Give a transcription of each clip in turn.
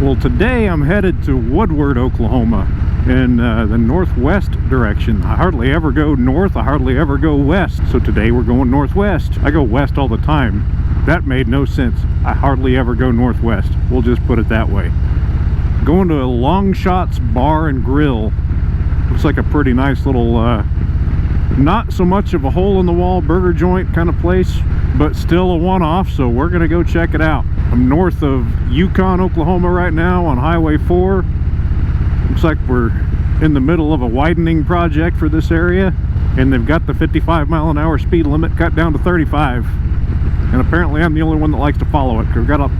Well, today I'm headed to Woodward, Oklahoma, in the northwest direction. I hardly ever go north, I hardly ever go west, so today we're going northwest. I go west all the time. That made no sense. I hardly ever go northwest. We'll just put it that way. Going to a LongShot's Bar and Grill. Looks like a pretty nice little, not so much of a hole-in-the-wall burger joint kind of place, but still a one-off, so we're gonna go check it out. I'm north of Yukon, Oklahoma right now on Highway 4. Looks like we're in the middle of a widening project for this area, and they've got the 55-mile-an-hour speed limit cut down to 35. And apparently I'm the only one that likes to follow it, because I've got a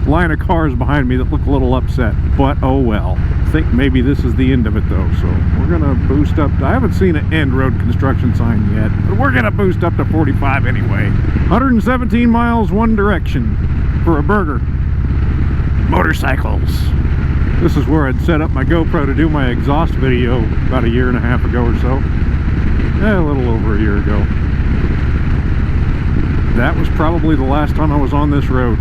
line of cars behind me that look a little upset, but oh well. I think maybe this is the end of it though, so we're gonna boost up to, I haven't seen an end road construction sign yet, but we're gonna boost up to 45 anyway. 117 miles one direction for a burger. Motorcycles. This is where I'd set up my GoPro to do my exhaust video about a year and a half ago or so. A little over a year ago. That was probably the last time I was on this road.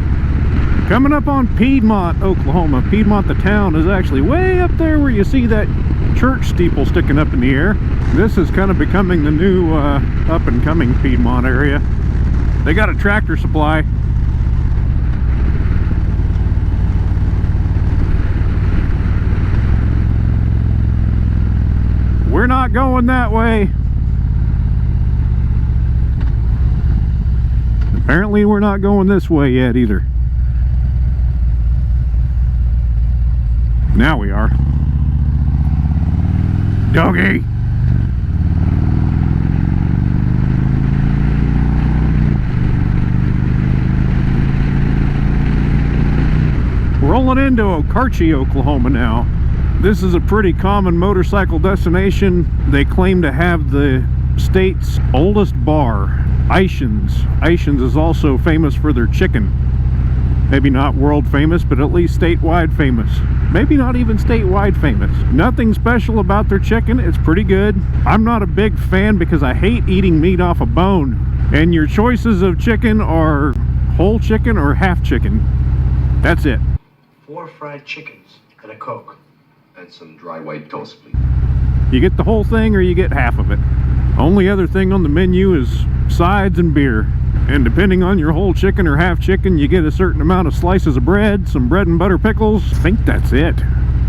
Coming up on Piedmont, Oklahoma. Piedmont, the town, is actually way up there where you see that church steeple sticking up in the air. This is kind of becoming the new up-and-coming Piedmont area. They got a tractor supply. We're not going that way. Apparently we're not going this way yet either. Now we are. Doggy! Rolling into Okarche, Oklahoma now. This is a pretty common motorcycle destination. They claim to have the state's oldest bar, Ishans. Ishans is also famous for their chicken. Maybe not world famous, but at least statewide famous. Maybe not even statewide famous. Nothing special about their chicken. It's pretty good. I'm not a big fan because I hate eating meat off a bone. And your choices of chicken are whole chicken or half chicken. That's it. 4 fried chickens and a Coke. And some dry white toast, please. You get the whole thing or you get half of it. Only other thing on the menu is sides and beer. And depending on your whole chicken or half chicken, you get a certain amount of slices of bread, some bread and butter pickles. I think that's it.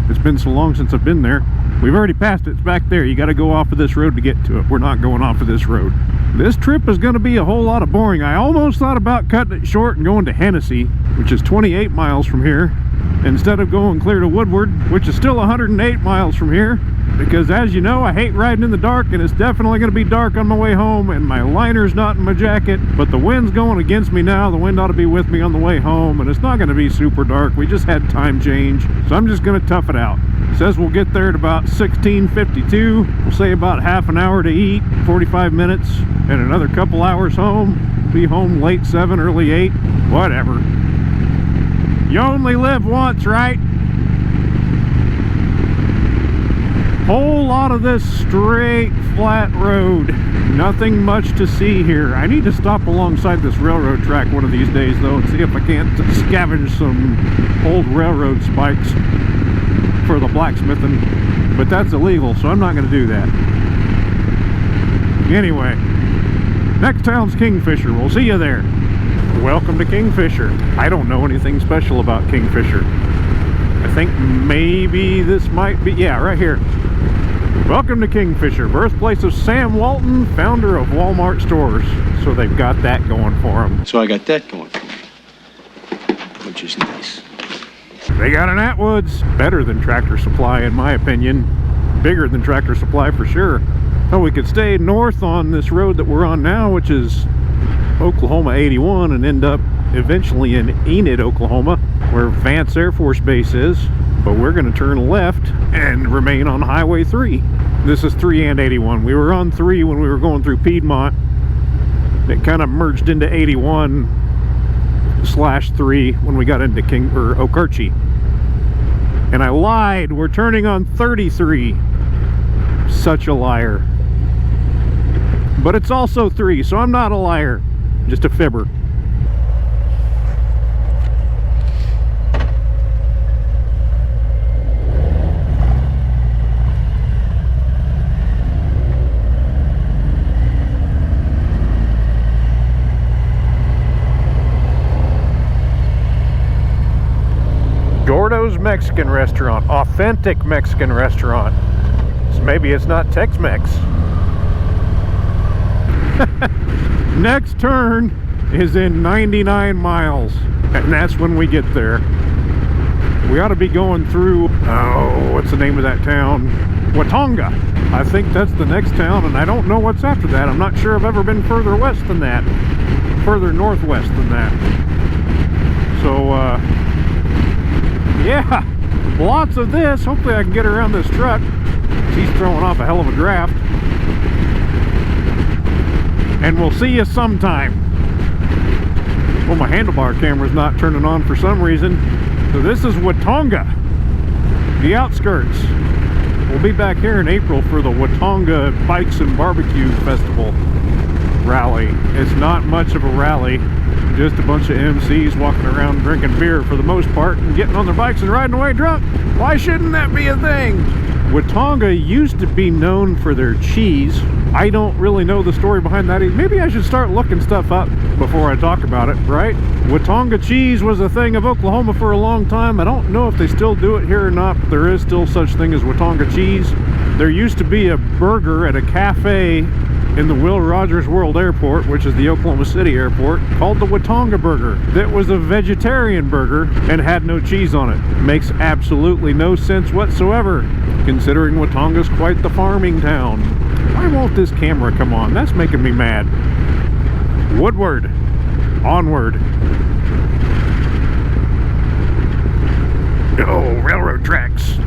It's been so long since I've been there. We've already passed it. It's back there. You got to go off of this road to get to it. We're not going off of this road. This trip is going to be a whole lot of boring. I almost thought about cutting it short and going to Hennessy, which is 28 miles from here, instead of going clear to Woodward, which is still 108 miles from here. Because as you know, I hate riding in the dark, and it's definitely going to be dark on my way home, and my liner's not in my jacket, but the wind's going against me now. The wind ought to be with me on the way home, and it's not going to be super dark. We just had time change, so I'm just going to tough it out. It says we'll get there at about 16:52. We'll say about half an hour to eat, 45 minutes, and another couple hours home. Be home late 7, early 8, whatever. You only live once, right? Whole lot of this straight flat road. Nothing much to see here. I need to stop alongside this railroad track one of these days though and see if I can't scavenge some old railroad spikes for the blacksmithing, but that's illegal, so I'm not going to do that. Anyway, next town's Kingfisher. We'll see you there. Welcome to Kingfisher. I don't know anything special about Kingfisher. I think maybe this might be, yeah, right here. Welcome to Kingfisher, birthplace of Sam Walton, founder of Walmart stores. So they've got that going for them. So I got that going for me, which is nice. They got an Atwoods. Better than Tractor Supply, in my opinion. Bigger than Tractor Supply for sure. Oh, we could stay north on this road that we're on now, which is Oklahoma 81, and end up eventually in Enid, Oklahoma, where Vance Air Force Base is. But we're going to turn left and remain on Highway 3. This is 3 and 81. We were on 3 when we were going through Piedmont. It kind of merged into 81/3 when we got into Okarche. And I lied. We're turning on 33. Such a liar. But it's also 3, so I'm not a liar. Just a fibber. Joe's Mexican restaurant, authentic Mexican restaurant. So maybe it's not Tex-Mex. Next turn is in 99 miles, and that's when we get there. We ought to be going through, oh, what's the name of that town? Watonga. I think that's the next town, and I don't know what's after that. I'm not sure I've ever been further west than that, further northwest than that. So, yeah, lots of this. Hopefully I can get around this truck. He's throwing off a hell of a draft. And we'll see you sometime. Well, my handlebar camera's not turning on for some reason. So this is Watonga, the outskirts. We'll be back here in April for the Watonga Bikes and Barbecue Festival rally. It's not much of a rally, just a bunch of MCs walking around drinking beer for the most part and getting on their bikes and riding away drunk. Why shouldn't that be a thing? Watonga used to be known for their cheese. I don't really know the story behind that. Maybe I should start looking stuff up before I talk about it, right? Watonga cheese was a thing of Oklahoma for a long time. I don't know if they still do it here or not, but there is still such thing as Watonga cheese. There used to be a burger at a cafe in the Will Rogers World Airport, which is the Oklahoma City airport, called the Watonga Burger. That was a vegetarian burger and had no cheese on it. Makes absolutely no sense whatsoever, considering Watonga's quite the farming town. Why won't this camera come on? That's making me mad. Woodward. Onward. Oh, railroad tracks.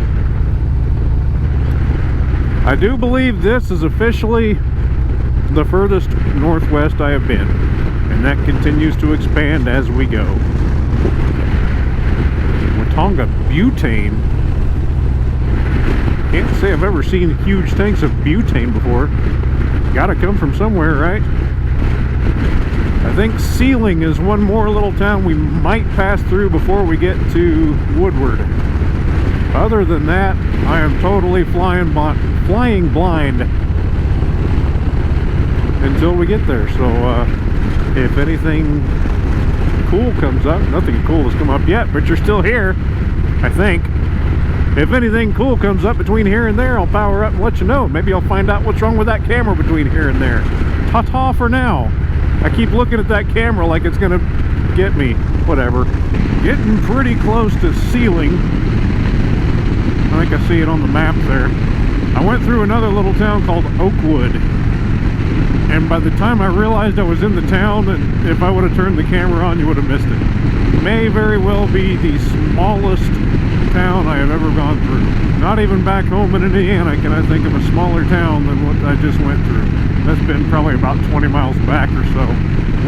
I do believe this is officially the furthest northwest I have been, and that continues to expand as we go. Watonga butane. Can't say I've ever seen huge tanks of butane before. Gotta come from somewhere, right? I think Sealing is one more little town we might pass through before we get to Woodward. Other than that, I am totally flying blind until we get there. So if anything cool comes up, nothing cool has come up yet, but you're still here, I think. If anything cool comes up between here and there, I'll power up and let you know. Maybe I'll find out what's wrong with that camera between here and there. Ta-ta for now. I keep looking at that camera like it's gonna get me. Whatever. Getting pretty close to Sealing. I think I see it on the map there. I went through another little town called Oakwood, and by the time I realized I was in the town, and if I would have turned the camera on, you would have missed it. May very well be the smallest town I have ever gone through. Not even back home in Indiana can I think of a smaller town than what I just went through. That's been probably about 20 miles back or so.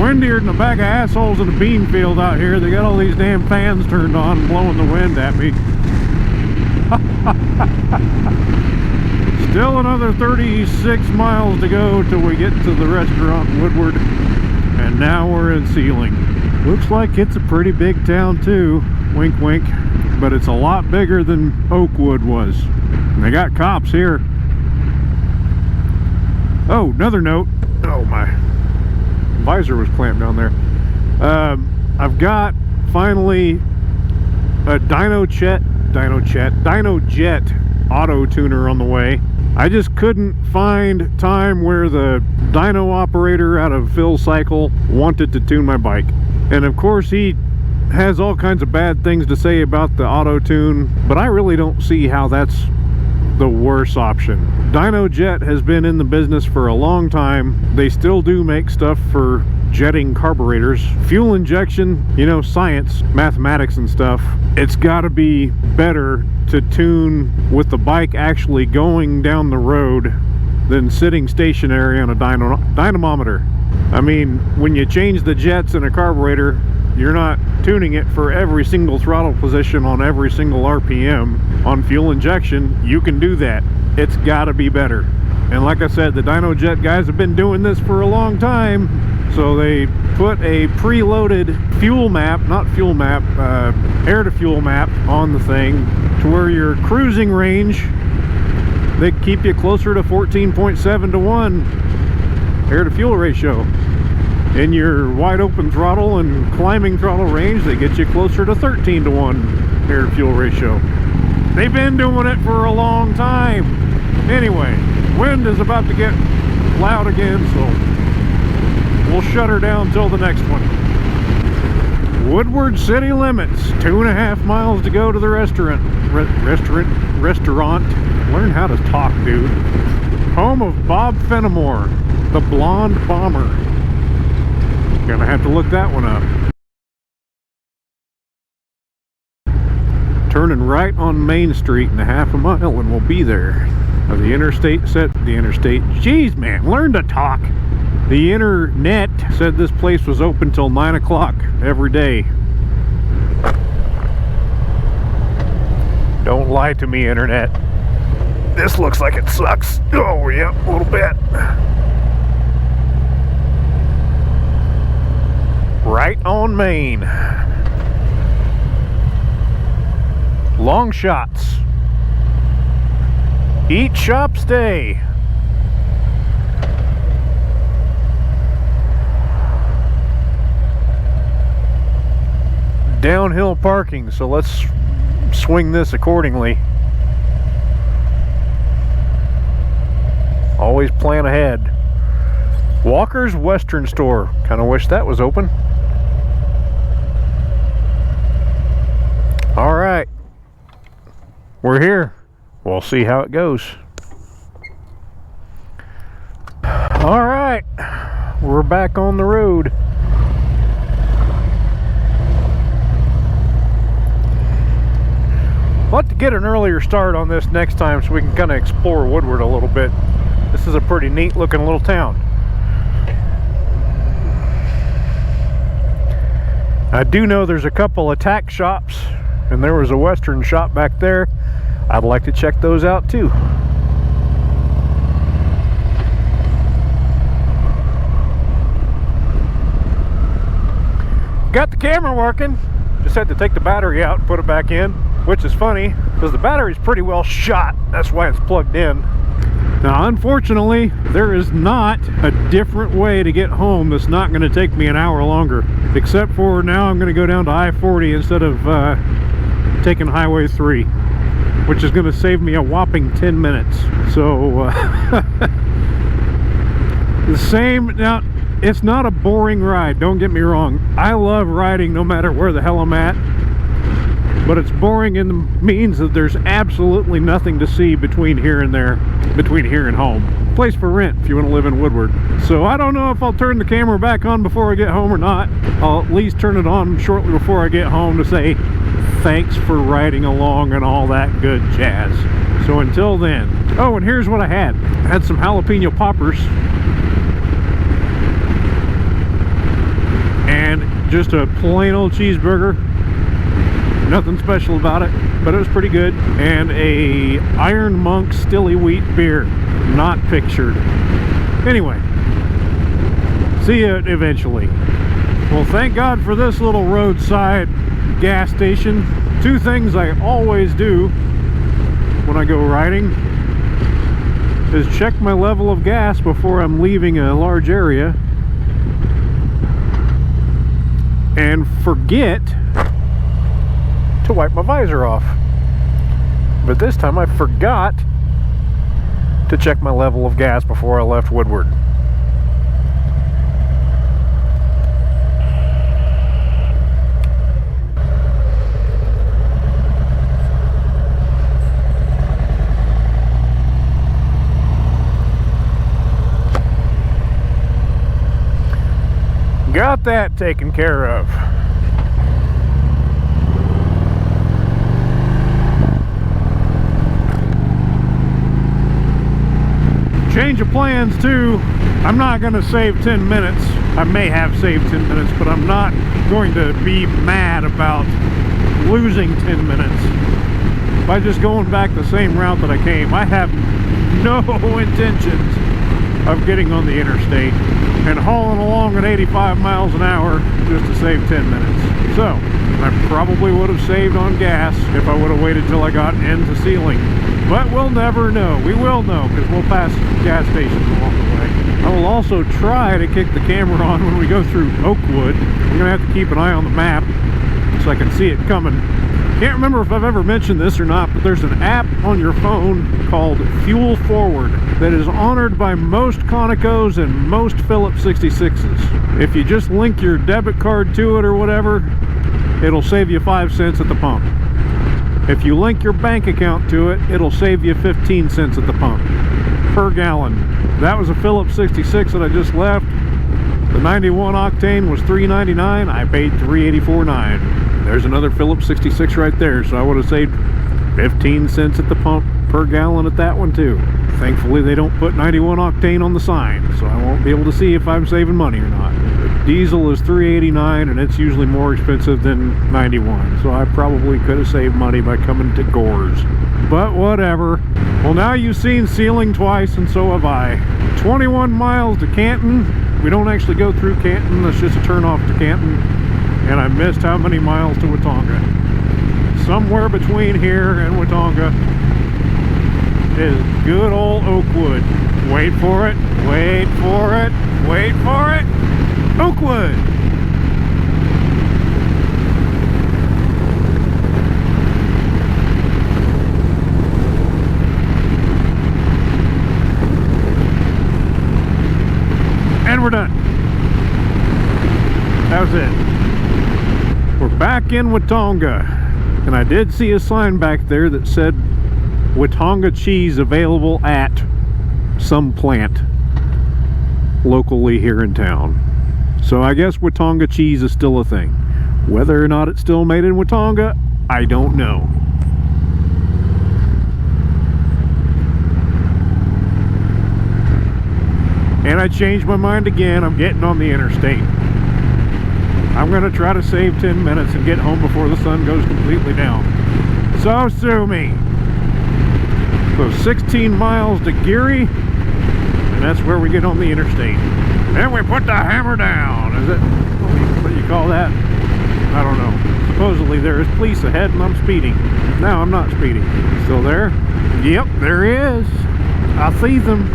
Windier than a bag of assholes in a bean field out here. They got all these damn fans turned on, blowing the wind at me. Still another 36 miles to go till we get to the restaurant in Woodward, and now we're in Sealing. Looks like it's a pretty big town too, wink wink, but it's a lot bigger than Oakwood was. And they got cops here. Oh, another note. Oh, my visor was clamped down there. I've got finally a DynoJet auto tuner on the way. I just couldn't find time where the dyno operator out of Phil's Cycle wanted to tune my bike. And of course he has all kinds of bad things to say about the auto tune, but I really don't see how that's the worst option. DynoJet has been in the business for a long time. They still do make stuff for jetting carburetors. Fuel injection, you know, science, mathematics and stuff. It's got to be better to tune with the bike actually going down the road than sitting stationary on a dynamometer. I mean, when you change the jets in a carburetor, you're not tuning it for every single throttle position on every single RPM. On fuel injection, you can do that. It's got to be better. And like I said, the DynoJet guys have been doing this for a long time. So they put a preloaded fuel map, not fuel map, air to fuel map on the thing to where your cruising range, they keep you closer to 14.7 to 1 air to fuel ratio. In your wide open throttle and climbing throttle range, they get you closer to 13 to 1 air to fuel ratio. They've been doing it for a long time. Anyway, wind is about to get loud again, so we'll shut her down till the next one. Woodward city limits, 2.5 miles to go to the restaurant. Restaurant. Learn how to talk, dude. Home of Bob Fenimore, the blonde bomber. Gonna have to look that one up. Turning right on Main Street in a half a mile and we'll be there. The interstate, jeez man, learn to talk. The internet said this place was open till 9 o'clock every day. Don't lie to me, internet. This looks like it sucks. Oh yeah, a little bit. Right on Main. LongShot's. Eat, shop, stay. Downhill parking, so let's swing this accordingly. Always plan ahead. Walker's Western Store. Kind of wish that was open. All right, we're here. We'll see how it goes. All right, we're back on the road. I'll have to get an earlier start on this next time so we can kind of explore Woodward a little bit. This is a pretty neat looking little town. I do know there's a couple of tack shops, and there was a Western shop back there. I'd like to check those out too. Got the camera working. Just had to take the battery out and put it back in, which is funny because the battery's pretty well shot. That's why it's plugged in. Now, unfortunately, there is not a different way to get home that's not going to take me an hour longer. Except for now I'm going to go down to I-40 instead of taking Highway 3, which is going to save me a whopping 10 minutes. So, the same. Now, it's not a boring ride, don't get me wrong. I love riding no matter where the hell I'm at. But it's boring in the means that there's absolutely nothing to see between here and there, between here and home. Place for rent if you want to live in Woodward. So I don't know if I'll turn the camera back on before I get home or not. I'll at least turn it on shortly before I get home to say thanks for riding along and all that good jazz. So until then. Oh, and here's what I had. I had some jalapeno poppers. And just a plain old cheeseburger. Nothing special about it, but it was pretty good. And a Iron Monk Stilly Wheat beer, not pictured. Anyway, see you eventually. Well, thank God for this little roadside gas station. Two things I always do when I go riding is check my level of gas before I'm leaving a large area, and forget to wipe my visor off. But this time I forgot to check my level of gas before I left Woodward. Got that taken care of. Change of plans too. I'm not going to save 10 minutes. I may have saved 10 minutes, but I'm not going to be mad about losing 10 minutes by just going back the same route that I came. I have no intentions of getting on the interstate and hauling along at 85 miles an hour just to save 10 minutes. So I probably would have saved on gas if I would have waited till I got into Sealing. But we'll never know. We will know because we'll pass gas stations along the way. I will also try to kick the camera on when we go through Oakwood. I'm gonna have to keep an eye on the map so I can see it coming. Can't remember if I've ever mentioned this or not, but there's an app on your phone called Fuel Forward that is honored by most Conocos and most Phillips 66s. If you just link your debit card to it or whatever, it'll save you 5 cents at the pump. If you link your bank account to it, it'll save you 15 cents at the pump per gallon. That was a Phillips 66 that I just left. The 91 octane was $3.99. I paid $3.84.9. There's another Phillips 66 right there, so I would have saved 15 cents at the pump per gallon at that one too. Thankfully they don't put 91 octane on the sign, so I won't be able to see if I'm saving money or not. But diesel is $3.89 and it's usually more expensive than 91, so I probably could have saved money by coming to Gores. But whatever. Well, now you've seen Sealing twice, and so have I. 21 miles to Canton. We don't actually go through Canton, that's just a turn off to Canton. And I missed how many miles to Watonga. Somewhere between here and Watonga is good old Oakwood. Wait for it, wait for it, wait for it. Oakwood! And we're done. That was it. We're back in Watonga, and I did see a sign back there that said Watonga cheese available at some plant locally here in town. So I guess Watonga cheese is still a thing. Whether or not it's still made in Watonga, I don't know. And I changed my mind again. I'm getting on the interstate. I'm going to try to save 10 minutes and get home before the sun goes completely down. So sue me. So 16 miles to Geary, and that's where we get on the interstate. Then we put the hammer down. Is it? What do you call that? I don't know. Supposedly there is police ahead and I'm speeding. No, I'm not speeding. Still there? Yep, there he is. I see them.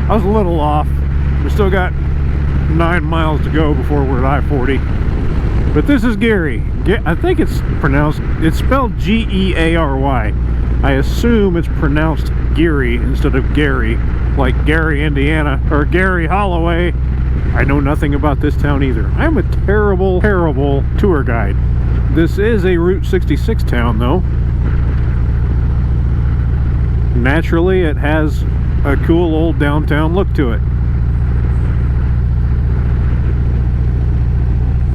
I was a little off. We still got 9 miles to go before we're at I-40. But this is Geary. I think it's pronounced, it's spelled G-E-A-R-Y. I assume it's pronounced Geary instead of Gary, like Gary, Indiana, or Gary Holloway. I know nothing about this town either. I'm a terrible, terrible tour guide. This is a Route 66 town though. Naturally, it has a cool old downtown look to it.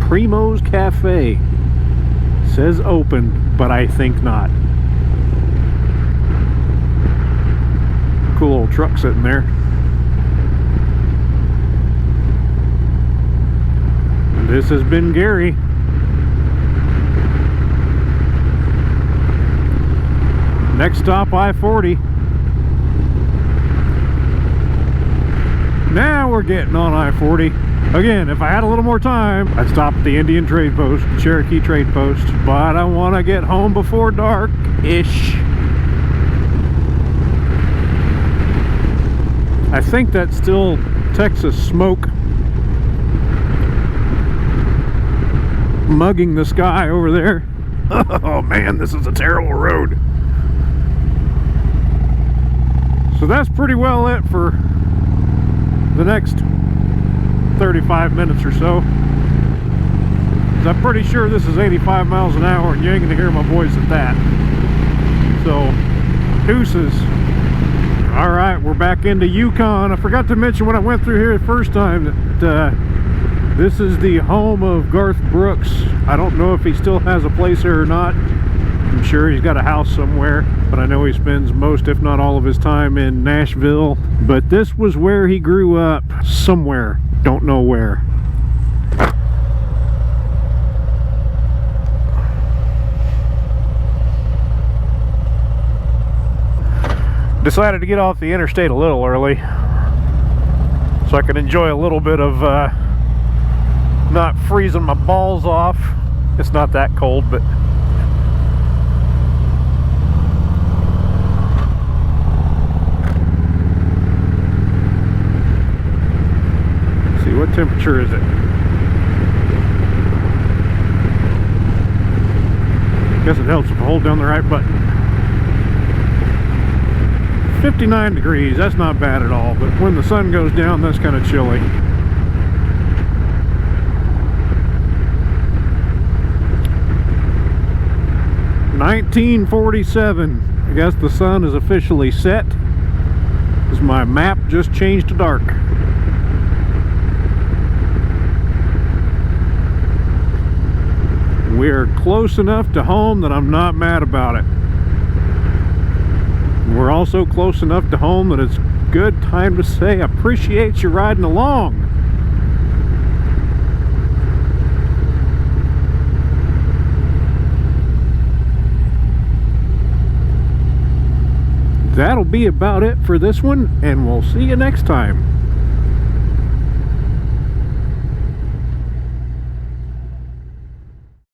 Primo's Cafe says open, but I think not. Cool old truck sitting there. This has been Geary. Next stop, I-40. Now we're getting on I-40. Again, if I had a little more time, I'd stop at the Indian Trade Post, the Cherokee Trade Post, but I want to get home before dark-ish. I think that's still Texas smoke mugging the sky over there. Oh man, this is a terrible road. So that's pretty well it for the next 35 minutes or so. I'm pretty sure this is 85 miles an hour and you ain't gonna hear my voice at that. So, deuces. Alright, we're back into Yukon. I forgot to mention when I went through here the first time that this is the home of Garth Brooks. I don't know if he still has a place here or not. I'm sure he's got a house somewhere, but I know he spends most, if not all of his time in Nashville. But this was where he grew up, somewhere, don't know where. Decided to get off the interstate a little early so I could enjoy a little bit of not freezing my balls off. It's not that cold, but temperature is it? Guess it helps if I hold down the right button. 59 degrees, that's not bad at all, but when the sun goes down, that's kind of chilly. $19.47. I guess the sun is officially set, as my map just changed to dark. We're close enough to home that I'm not mad about it. We're also close enough to home that it's a good time to say I appreciate you riding along. That'll be about it for this one, and we'll see you next time.